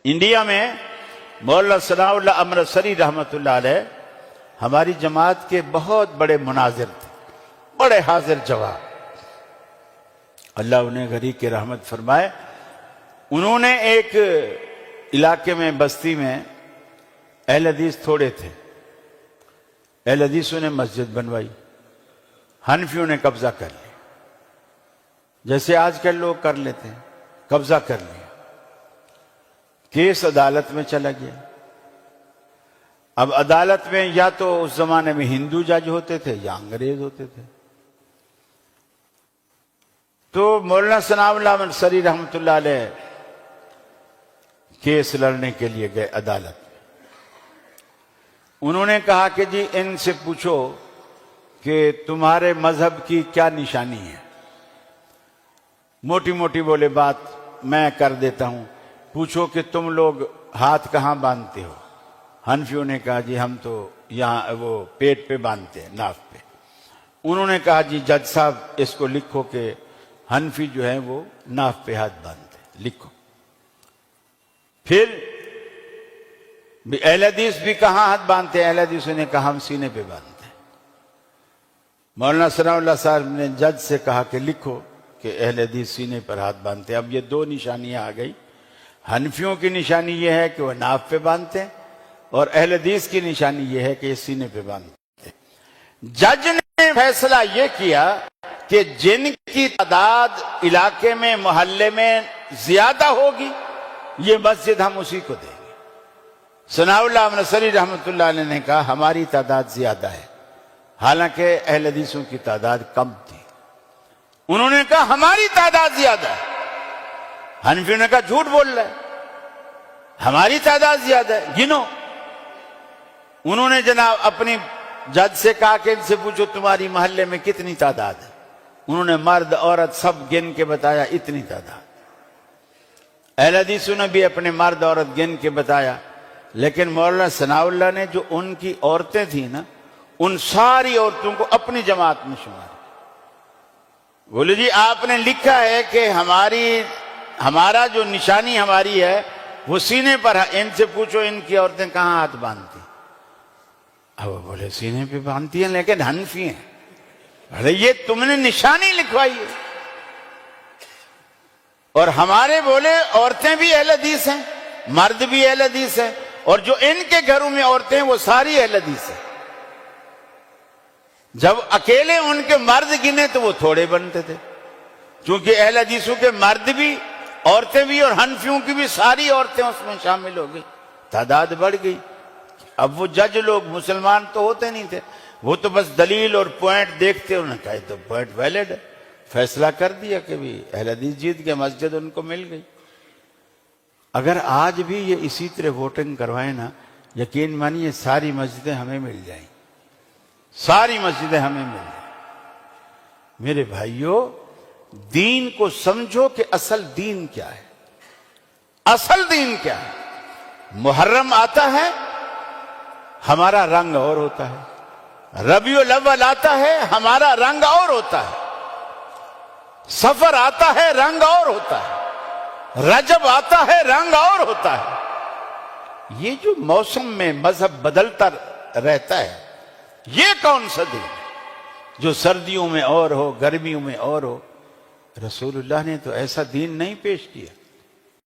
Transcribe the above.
India میں مولانا ثناء اللہ امرتسری رحمۃ اللہ علیہ ہماری جماعت کے بہت بڑے مناظر تھے، بڑے حاضر جواب، اللہ انہیں گھری کی رحمت فرمائے۔ انہوں نے ایک علاقے میں، بستی میں اہل حدیث تھوڑے تھے، اہل حدیثوں نے مسجد بنوائی، حنفیوں نے قبضہ کر لیا، جیسے آج کل لوگ کر لیتے ہیں، قبضہ کر لیا۔ کیس عدالت میں چلا گیا۔ اب عدالت میں یا تو اس زمانے میں ہندو جج ہوتے تھے یا انگریز ہوتے تھے، تو مولانا ثناء اللہ امرتسری رحمۃ اللہ علیہ کیس لڑنے کے لیے گئے عدالت میں۔ انہوں نے کہا کہ جی ان سے پوچھو کہ تمہارے مذہب کی کیا نشانی ہے۔ موٹی موٹی بولے بات میں کر دیتا ہوں، پوچھو کہ تم لوگ ہاتھ کہاں باندھتے ہو؟ حنفیوں نے کہا جی ہم تو یہاں وہ پیٹ پہ باندھتے ہیں، ناف پہ۔ انہوں نے کہا جی جج صاحب اس کو لکھو کہ حنفی جو ہے وہ ناف پہ ہاتھ باندھتے ہیں، لکھو۔ پھر اہل حدیث بھی کہاں ہاتھ باندھتے ہیں؟ اہل حدیثوں نے کہا ہم سینے پہ باندھتے ہیں۔ مولانا ثناء اللہ صاحب نے جج سے کہا کہ لکھو کہ اہل حدیث سینے پر ہاتھ باندھتے ہیں۔ اب یہ دو نشانیاں آ گئی، حنفیوں کی نشانی یہ ہے کہ وہ ناف پہ باندھتے ہیں، اور اہل حدیث کی نشانی یہ ہے کہ یہ سینے پہ باندھتے ہیں۔ جج نے فیصلہ یہ کیا کہ جن کی تعداد علاقے میں، محلے میں زیادہ ہوگی، یہ مسجد ہم اسی کو دیں گے۔ ثناء اللہ امرتسری رحمۃ اللہ علیہ نے کہا ہماری تعداد زیادہ ہے، حالانکہ اہل حدیثوں کی تعداد کم تھی۔ انہوں نے کہا ہماری تعداد زیادہ ہے۔ حنفیوں نے کہا جھوٹ بول رہا ہے، ہماری تعداد زیادہ ہے، گنو۔ انہوں نے جناب اپنی جج سے کہا کہ ان سے پوچھو تمہاری محلے میں کتنی تعداد ہے۔ انہوں نے مرد عورت سب گن کے بتایا اتنی تعداد۔ اہل حدیثوں نے بھی اپنے مرد عورت گن کے بتایا، لیکن مولانا ثناء اللہ نے جو ان کی عورتیں تھیں نا، ان ساری عورتوں کو اپنی جماعت میں شمار۔ بولے جی آپ نے لکھا ہے کہ ہمارا جو نشانی ہماری ہے وہ سینے پر ہے، ان سے پوچھو ان کی عورتیں کہاں ہاتھ باندھتی۔ اب وہ بولے سینے پہ باندھتی ہیں لیکن حنفی ہیں۔ بولے یہ تم نے نشانی لکھوائی ہے، اور ہمارے بولے عورتیں بھی اہل حدیث ہیں، مرد بھی اہل حدیث ہیں، اور جو ان کے گھروں میں عورتیں ہیں وہ ساری اہل حدیث ہیں۔ جب اکیلے ان کے مرد گنے تو وہ تھوڑے بنتے تھے، کیونکہ اہل حدیثوں کے مرد بھی، عورتیں بھی، اور حنفیوں کی بھی ساری عورتیں اس میں شامل ہو گئی، تعداد بڑھ گئی۔ اب وہ جج لوگ مسلمان تو ہوتے نہیں تھے، وہ تو بس دلیل اور پوائنٹ دیکھتے، انہوں نے کہا تو پوائنٹ ویلڈ ہے، فیصلہ کر دیا کہ بھی اہل حدیث جیت کے، مسجد ان کو مل گئی۔ اگر آج بھی یہ اسی طرح ووٹنگ کروائیں نا، یقین مانیے ساری مسجدیں ہمیں مل جائیں، ساری مسجدیں ہمیں مل جائیں۔ میرے بھائیوں، دین کو سمجھو کہ اصل دین کیا ہے، اصل دین کیا ہے۔ محرم آتا ہے ہمارا رنگ اور ہوتا ہے، ربیع الاول آتا ہے ہمارا رنگ اور ہوتا ہے، سفر آتا ہے رنگ اور ہوتا ہے، رجب آتا ہے رنگ اور ہوتا ہے۔ یہ جو موسم میں مذہب بدلتا رہتا ہے، یہ کون سا دین ہے جو سردیوں میں اور ہو، گرمیوں میں اور ہو؟ رسول اللہ نے تو ایسا دین نہیں پیش کیا۔